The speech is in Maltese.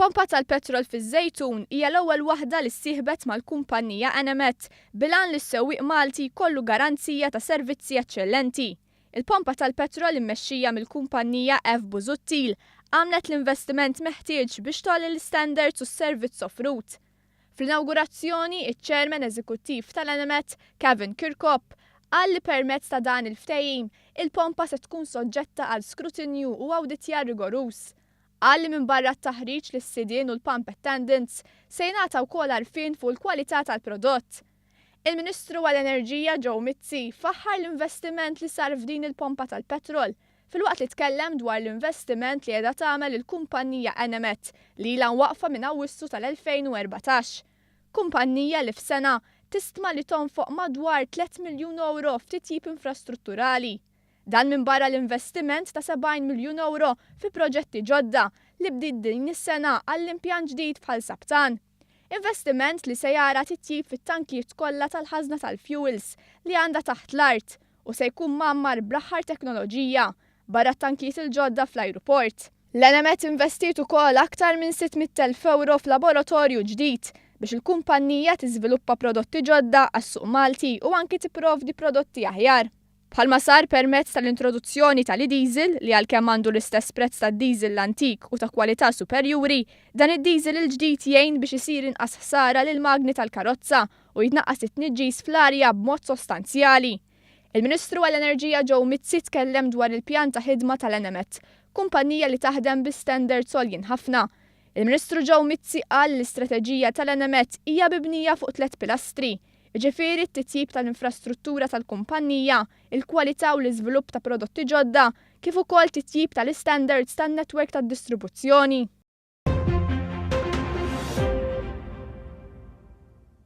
Il-pompa tal-petrol fiż-Żejtun hija l-ewwel waħda li ssieħbet mal-kumpanija Enemet bilan li s-sewwieq Malti jkollu garanzija ta' servizzi eċċellenti. Il-pompa tal-petrol immexxija mill-kumpanija F. Busuttil għamlet l-investiment meħtieġ biex tagħli l-standards u s-servizz offrut. Fl-inawgurazzjoni, iċ-Chairman Eżekuttiv tal-Enemet, Kevin Kirkhope, qal li permezz ta' dan il-ftehim il-pompa se tkun soġġetta għal skrutinju u awditjar rigorus. Qal li minn barra t-taħriġ lis-sidien u l-pump attendants se jingħata wkoll għarfien fuq il-kwalità tal-prodott. Il-Ministru għall-Enerġija Joe Mizzi faħħar l-investiment li sar f'din il-pompa tal-petrol filwaqt li tkellem dwar l-investiment li qiegħda tagħmel il-kumpanija Enemet li ilha waqfa minn Awwissu tal-2014. Kumpanija li f'sena tistima li tonfoq madwar 3 miljun euro f'titjib infrastrutturali. Dan minn barra l-investiment ta' 70 miljun euro fi proġetti ġodda li bdiet din is-sena għall-impjant ġdid bħal Sabtan. Investiment li se jara titjib fit-tankijiet kollha tal-ħażna tal-fuels li għandha taħt l-art u se jkun mammar bl-aħħar teknoloġija barra t-tankijiet il-ġodda fl-ajruport. L-Enemet investit ukoll aktar minn 600,000 euro f'laboratorju ġdid biex il-kumpanija tiżviluppa prodotti ġodda għas-suq Malti u anki tipprovdi prodotti aħjar. Bħalma sar permezz tal-introduzzjoni tal-diesel li għalkemm għandu l-istess prezz tad-diesel l-antik u ta' kwalità superjuri, dan id-diesel il-ġdid jgħin biex isir inqas ħsara lil magni tal-karozza u jitnaqqas it-tniġġis fl-arja b'mod sostanzjali. Il-Ministru għall-Enerġija Joe Mizzi tkellem dwar il-pjan ta' ħidma tal-Enemet, kumpanija li taħdem bi standards għoljin ħafna. Il-Ministru Joe Mizzi qal l-istrateġija tal-Enemet hija mibnija fuq 3 pilastri. Ġifieri t-titjib tal-infrastruttura tal-kumpanija, il-kwalità u l-iżvilupp ta' prodotti ġodda, kif ukoll titjib tal-standards tan-netwerk tad-distribuzzjoni.